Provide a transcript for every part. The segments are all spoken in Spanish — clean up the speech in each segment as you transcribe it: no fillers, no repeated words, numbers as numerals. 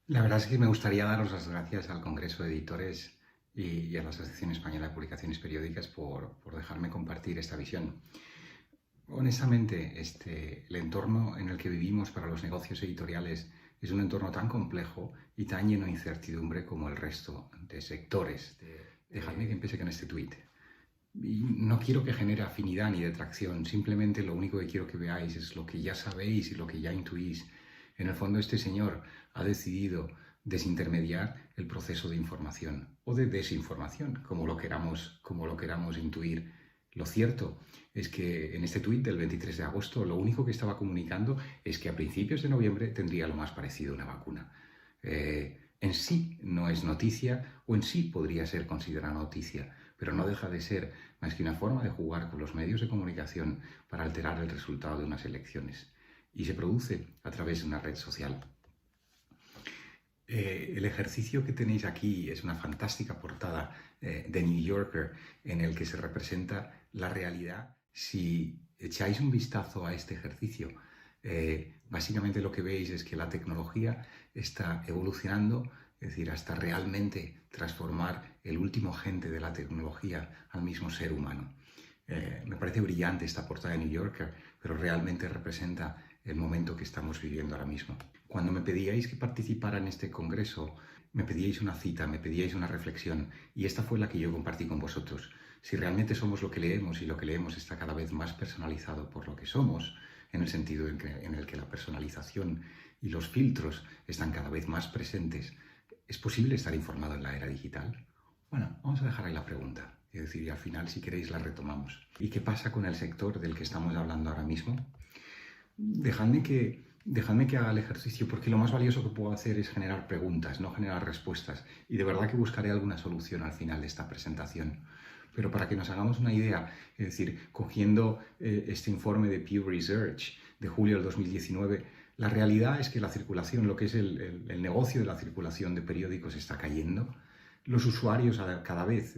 La verdad es que me gustaría daros las gracias al Congreso de Editores y a la Asociación Española de Publicaciones Periódicas por dejarme compartir esta visión. Honestamente, el entorno en el que vivimos para los negocios editoriales es un entorno tan complejo y tan lleno de incertidumbre como el resto de sectores. Dejadme que empiece con este tuit. Y no quiero que genere afinidad ni detracción, simplemente lo único que quiero que veáis es lo que ya sabéis y lo que ya intuís. En el fondo, este señor ha decidido desintermediar el proceso de información o de desinformación, como lo queramos intuir. Lo cierto es que en este tuit del 23 de agosto lo único que estaba comunicando es que a principios de noviembre tendría lo más parecido a una vacuna. En sí no es noticia o en sí podría ser considerada noticia, pero no deja de ser más que una forma de jugar con los medios de comunicación para alterar el resultado de unas elecciones. Y se produce a través de una red social. El ejercicio que tenéis aquí es una fantástica portada de New Yorker en el que se representa la realidad. Si echáis un vistazo a este ejercicio, básicamente lo que veis es que la tecnología está evolucionando, es decir, hasta realmente transformar el último agente de la tecnología al mismo ser humano. Me parece brillante esta portada de New Yorker, pero realmente representa el momento que estamos viviendo ahora mismo. Cuando me pedíais que participara en este congreso, me pedíais una cita, me pedíais una reflexión, y esta fue la que yo compartí con vosotros. Si realmente somos lo que leemos y lo que leemos está cada vez más personalizado por lo que somos, en el sentido en el que la personalización y los filtros están cada vez más presentes, ¿es posible estar informado en la era digital? Bueno, vamos a dejar ahí la pregunta. Es decir, y al final, si queréis, la retomamos. ¿Y qué pasa con el sector del que estamos hablando ahora mismo? Dejadme que haga el ejercicio, porque lo más valioso que puedo hacer es generar preguntas, no generar respuestas. Y de verdad que buscaré alguna solución al final de esta presentación. Pero para que nos hagamos una idea, es decir, cogiendo este informe de Pew Research de julio del 2019, la realidad es que la circulación, lo que es el negocio de la circulación de periódicos está cayendo. Los usuarios cada vez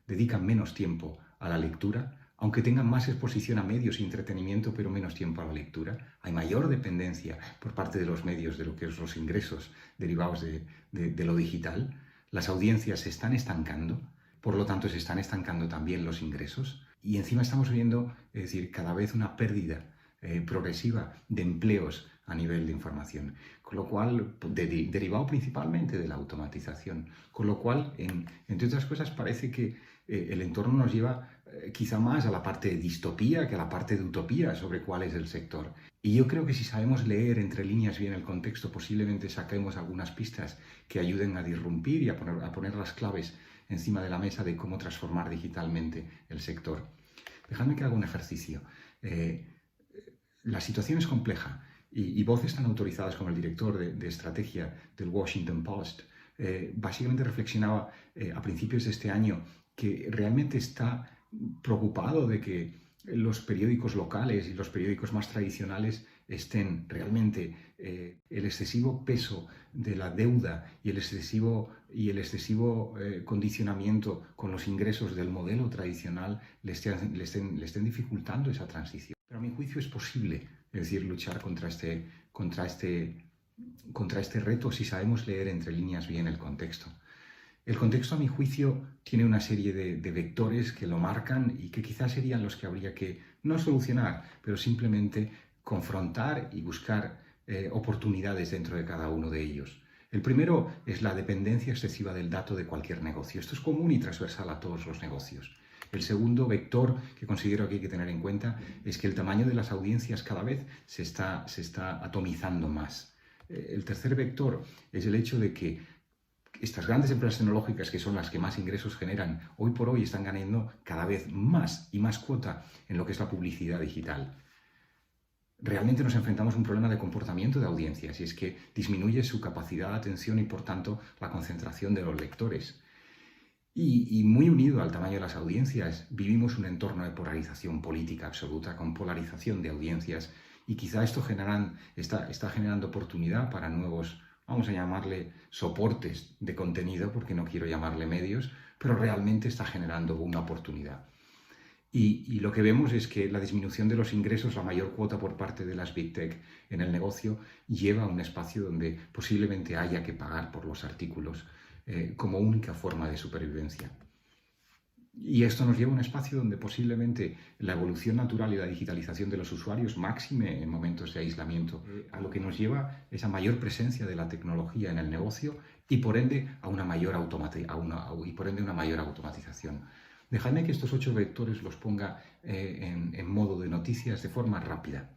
dedican menos tiempo a la lectura, aunque tengan más exposición a medios y entretenimiento, pero menos tiempo a la lectura. Hay mayor dependencia por parte de los medios de lo que es los ingresos derivados de lo digital. Las audiencias se están estancando, por lo tanto se están estancando también los ingresos. Y encima estamos viendo, es decir, cada vez una pérdida progresiva de empleos a nivel de información, con lo cual, derivado principalmente de la automatización, con lo cual, entre otras cosas, parece que el entorno nos lleva quizá más a la parte de distopía que a la parte de utopía sobre cuál es el sector. Y yo creo que si sabemos leer entre líneas bien el contexto, posiblemente saquemos algunas pistas que ayuden a disrumpir y a poner las claves encima de la mesa de cómo transformar digitalmente el sector. Dejadme que haga un ejercicio. La situación es compleja y voces tan autorizadas como el director de estrategia del Washington Post básicamente reflexionaba a principios de este año que realmente está preocupado de que los periódicos locales y los periódicos más tradicionales estén realmente el excesivo peso de la deuda y el excesivo condicionamiento con los ingresos del modelo tradicional le estén dificultando esa transición. Pero a mi juicio es posible, es decir, luchar contra este reto si sabemos leer entre líneas bien el contexto. El contexto, a mi juicio, tiene una serie de vectores que lo marcan y que quizás serían los que habría que no solucionar, pero simplemente confrontar y buscar oportunidades dentro de cada uno de ellos. El primero es la dependencia excesiva del dato de cualquier negocio. Esto es común y transversal a todos los negocios. El segundo vector que considero que hay que tener en cuenta es que el tamaño de las audiencias cada vez se está atomizando más. El tercer vector es el hecho de que estas grandes empresas tecnológicas, que son las que más ingresos generan, hoy por hoy están ganando cada vez más y más cuota en lo que es la publicidad digital. Realmente nos enfrentamos a un problema de comportamiento de audiencias y es que disminuye su capacidad de atención y, por tanto, la concentración de los lectores. Y muy unido al tamaño de las audiencias, vivimos un entorno de polarización política absoluta, con polarización de audiencias, y quizá esto está generando oportunidad para nuevos, vamos a llamarle soportes de contenido, porque no quiero llamarle medios, pero realmente está generando una oportunidad. Y lo que vemos es que la disminución de los ingresos, la mayor cuota por parte de las Big Tech en el negocio, lleva a un espacio donde posiblemente haya que pagar por los artículos como única forma de supervivencia. Y esto nos lleva a un espacio donde posiblemente la evolución natural y la digitalización de los usuarios máxime en momentos de aislamiento, a lo que nos lleva esa mayor presencia de la tecnología en el negocio y por ende a una mayor automatización. Dejadme que estos 8 vectores los ponga en modo de noticias de forma rápida.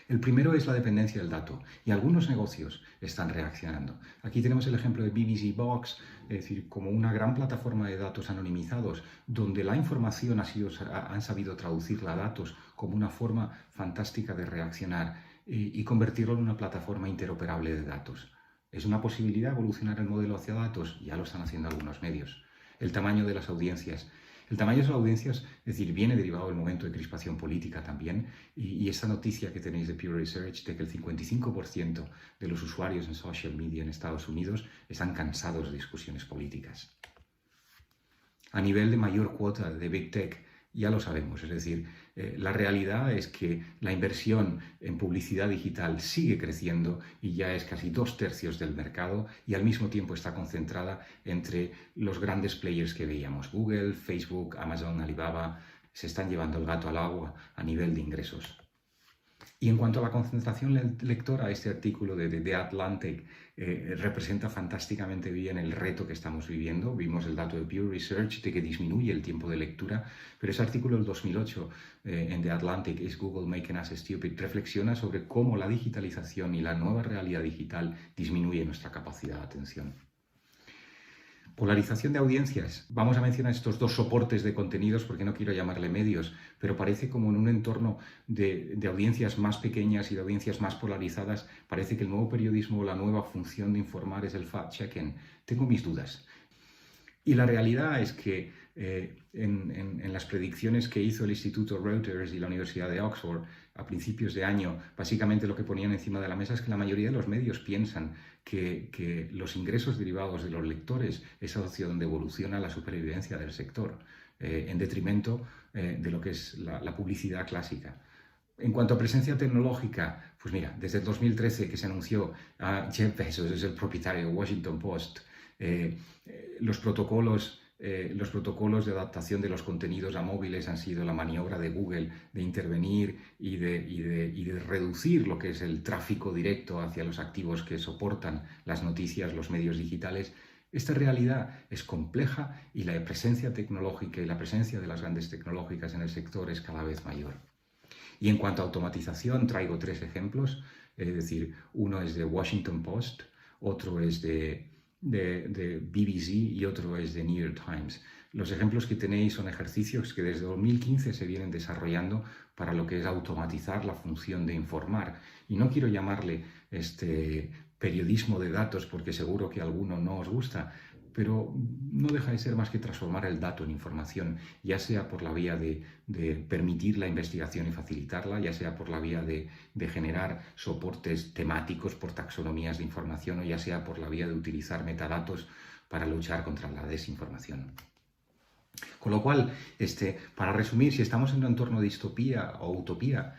El primero es la dependencia del dato y algunos negocios están reaccionando. Aquí tenemos el ejemplo de BBC Box, es decir, como una gran plataforma de datos anonimizados donde la información han sabido traducirla a datos como una forma fantástica de reaccionar y convertirlo en una plataforma interoperable de datos. ¿Es una posibilidad evolucionar el modelo hacia datos? Ya lo están haciendo algunos medios. El tamaño de las audiencias. El tamaño de las audiencias, es decir, viene derivado del momento de crispación política también, y esta noticia que tenéis de Pew Research de que el 55% de los usuarios en social media en Estados Unidos están cansados de discusiones políticas. A nivel de mayor cuota de Big Tech, ya lo sabemos, es decir, la realidad es que la inversión en publicidad digital sigue creciendo y ya es casi 2/3 del mercado y al mismo tiempo está concentrada entre los grandes players que veíamos, Google, Facebook, Amazon, Alibaba, se están llevando el gato al agua a nivel de ingresos. Y en cuanto a la concentración lectora, este artículo de The Atlantic representa fantásticamente bien el reto que estamos viviendo. Vimos el dato de Pew Research de que disminuye el tiempo de lectura, pero ese artículo del 2008 en The Atlantic, ¿Is Google Making Us Stupid?, reflexiona sobre cómo la digitalización y la nueva realidad digital disminuye nuestra capacidad de atención. Polarización de audiencias. Vamos a mencionar estos 2 soportes de contenidos porque no quiero llamarle medios, pero parece como en un entorno de audiencias más pequeñas y de audiencias más polarizadas, parece que el nuevo periodismo, la nueva función de informar es el fact-checking. Tengo mis dudas. Y la realidad es que en las predicciones que hizo el Instituto Reuters y la Universidad de Oxford a principios de año, básicamente lo que ponían encima de la mesa es que la mayoría de los medios piensan que los ingresos derivados de los lectores es hacia donde evoluciona la supervivencia del sector, en detrimento de lo que es la publicidad clásica. En cuanto a presencia tecnológica, pues mira, desde el 2013 que se anunció a Jeff Bezos, es el propietario de Washington Post, los protocolos de adaptación de los contenidos a móviles han sido la maniobra de Google de intervenir y de reducir lo que es el tráfico directo hacia los activos que soportan las noticias, los medios digitales. Esta realidad es compleja y la presencia tecnológica y la presencia de las grandes tecnológicas en el sector es cada vez mayor. Y en cuanto a automatización, traigo 3 ejemplos, es decir, uno es de Washington Post, otro es de BBC y otro es de New York Times. Los ejemplos que tenéis son ejercicios que desde 2015 se vienen desarrollando para lo que es automatizar la función de informar. Y no quiero llamarle periodismo de datos porque seguro que a alguno no os gusta, pero no deja de ser más que transformar el dato en información, ya sea por la vía de permitir la investigación y facilitarla, ya sea por la vía de generar soportes temáticos por taxonomías de información o ya sea por la vía de utilizar metadatos para luchar contra la desinformación. Con lo cual, para resumir, si estamos en un entorno de distopía o utopía,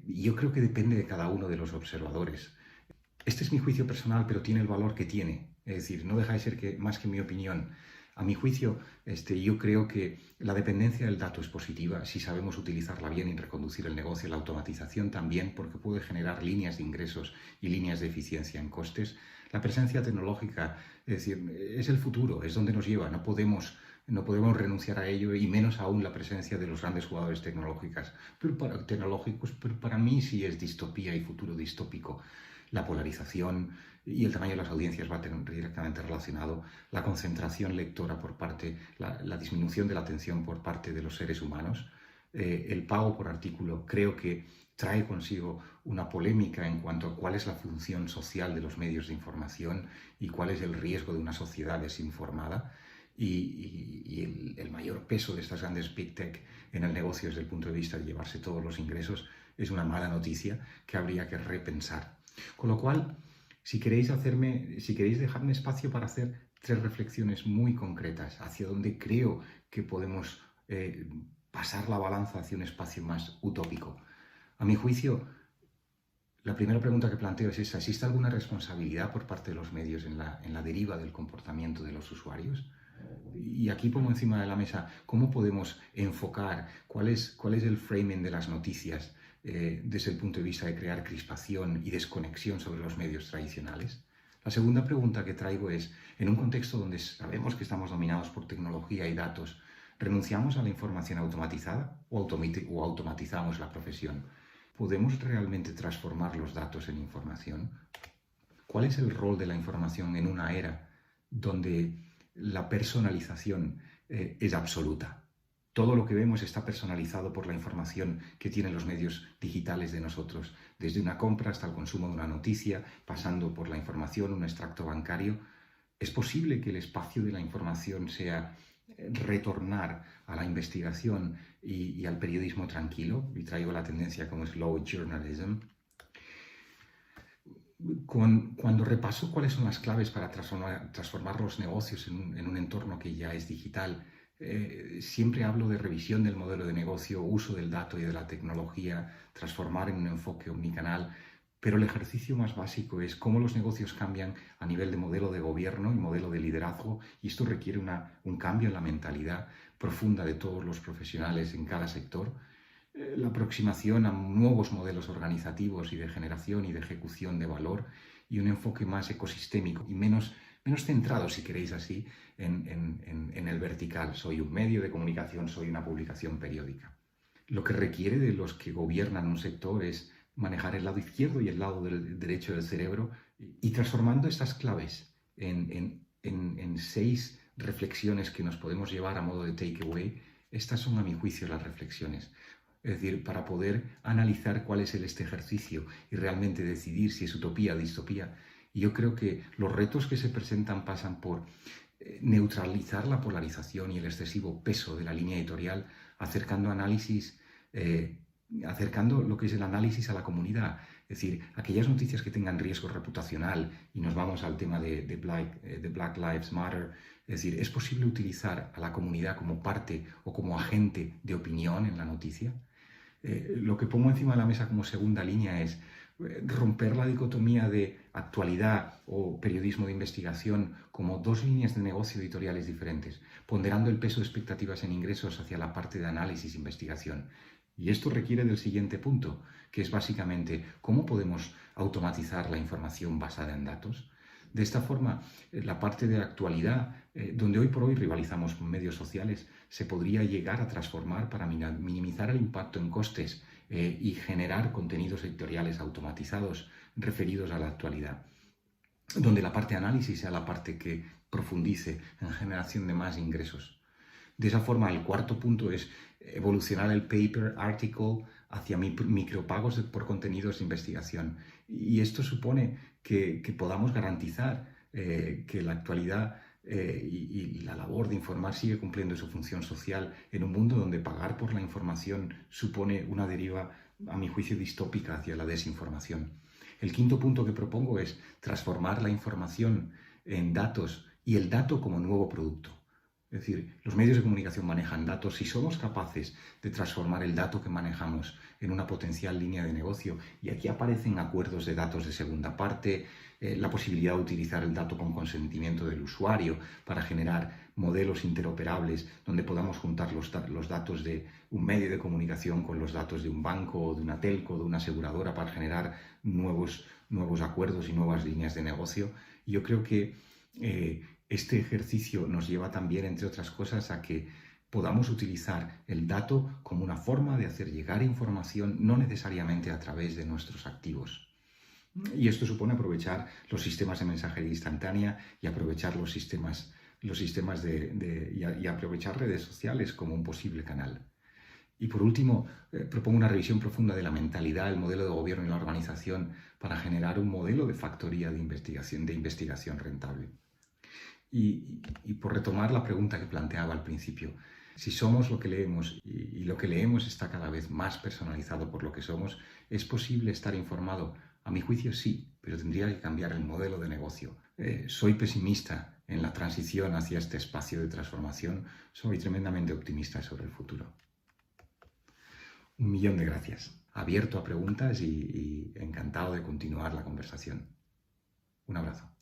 yo creo que depende de cada uno de los observadores. Este es mi juicio personal, pero tiene el valor que tiene. Es decir, no deja de ser más que mi opinión. A mi juicio, yo creo que la dependencia del dato es positiva si sabemos utilizarla bien y reconducir el negocio, la automatización también, porque puede generar líneas de ingresos y líneas de eficiencia en costes. La presencia tecnológica, es decir, es el futuro, es donde nos lleva. No podemos renunciar a ello y menos aún la presencia de los grandes jugadores tecnológicos. Pero para mí sí es distopía y futuro distópico. La polarización y el tamaño de las audiencias va a tener directamente relacionado, la concentración lectora por parte, la disminución de la atención por parte de los seres humanos, el pago por artículo creo que trae consigo una polémica en cuanto a cuál es la función social de los medios de información y cuál es el riesgo de una sociedad desinformada. Y el mayor peso de estas grandes Big Tech en el negocio desde el punto de vista de llevarse todos los ingresos es una mala noticia que habría que repensar. Con lo cual, si queréis dejarme espacio para hacer 3 reflexiones muy concretas hacia donde creo que podemos pasar la balanza hacia un espacio más utópico. A mi juicio, la primera pregunta que planteo es esa: ¿existe alguna responsabilidad por parte de los medios en la deriva del comportamiento de los usuarios? Y aquí pongo encima de la mesa cómo podemos enfocar, cuál es el framing de las noticias desde el punto de vista de crear crispación y desconexión sobre los medios tradicionales. La segunda pregunta que traigo es: en un contexto donde sabemos que estamos dominados por tecnología y datos, ¿renunciamos a la información automatizada o automatizamos la profesión? ¿Podemos realmente transformar los datos en información? ¿Cuál es el rol de la información en una era donde la personalización es absoluta? Todo lo que vemos está personalizado por la información que tienen los medios digitales de nosotros, desde una compra hasta el consumo de una noticia, pasando por la información, un extracto bancario. ¿Es posible que el espacio de la información sea retornar a la investigación y al periodismo tranquilo? Y traigo la tendencia como slow journalism. Cuando repaso cuáles son las claves para transformar los negocios en un entorno que ya es digital, siempre hablo de revisión del modelo de negocio, uso del dato y de la tecnología, transformar en un enfoque omnicanal, pero el ejercicio más básico es cómo los negocios cambian a nivel de modelo de gobierno y modelo de liderazgo, y esto requiere un cambio en la mentalidad profunda de todos los profesionales en cada sector. La aproximación a nuevos modelos organizativos y de generación y de ejecución de valor, y un enfoque más ecosistémico y menos centrado, si queréis así, en el vertical. Soy un medio de comunicación, soy una publicación periódica. Lo que requiere de los que gobiernan un sector es manejar el lado izquierdo y el lado derecho del cerebro, y transformando estas claves en 6 reflexiones que nos podemos llevar a modo de takeaway. Estas son, a mi juicio, las reflexiones. Es decir, para poder analizar cuál es este ejercicio y realmente decidir si es utopía o distopía. Y yo creo que los retos que se presentan pasan por neutralizar la polarización y el excesivo peso de la línea editorial, acercando lo que es el análisis a la comunidad. Es decir, aquellas noticias que tengan riesgo reputacional, y nos vamos al tema de Black Lives Matter. Es decir, ¿es posible utilizar a la comunidad como parte o como agente de opinión en la noticia? Lo que pongo encima de la mesa como segunda línea es romper la dicotomía de actualidad o periodismo de investigación como 2 líneas de negocio editoriales diferentes, ponderando el peso de expectativas en ingresos hacia la parte de análisis e investigación. Y esto requiere del siguiente punto, que es básicamente cómo podemos automatizar la información basada en datos. De esta forma, la parte de actualidad, donde hoy por hoy rivalizamos con medios sociales, se podría llegar a transformar para minimizar el impacto en costes y generar contenidos editoriales automatizados referidos a la actualidad, donde la parte de análisis sea la parte que profundice en generación de más ingresos. De esa forma, el cuarto punto es evolucionar el paper, article, hacia micropagos por contenidos de investigación. Y esto supone que podamos garantizar que la actualidad y la labor de informar sigue cumpliendo su función social en un mundo donde pagar por la información supone una deriva, a mi juicio, distópica hacia la desinformación. El quinto punto que propongo es transformar la información en datos y el dato como nuevo producto. Es decir, los medios de comunicación manejan datos. Si somos capaces de transformar el dato que manejamos en una potencial línea de negocio, y aquí aparecen acuerdos de datos de segunda parte, la posibilidad de utilizar el dato con consentimiento del usuario para generar modelos interoperables donde podamos juntar los datos de un medio de comunicación con los datos de un banco o de una telco, de una aseguradora, para generar nuevos acuerdos y nuevas líneas de negocio. Yo creo que este ejercicio nos lleva también, entre otras cosas, a que podamos utilizar el dato como una forma de hacer llegar información, no necesariamente a través de nuestros activos. Y esto supone aprovechar los sistemas de mensajería instantánea y aprovechar y aprovechar redes sociales como un posible canal. Y por último, propongo una revisión profunda de la mentalidad, el modelo de gobierno y la organización para generar un modelo de factoría de investigación rentable. Y por retomar la pregunta que planteaba al principio, si somos lo que leemos y lo que leemos está cada vez más personalizado por lo que somos, ¿es posible estar informado? A mi juicio sí, pero tendría que cambiar el modelo de negocio. Soy pesimista en la transición hacia este espacio de transformación, soy tremendamente optimista sobre el futuro. 1.000.000 de gracias. Abierto a preguntas y encantado de continuar la conversación. Un abrazo.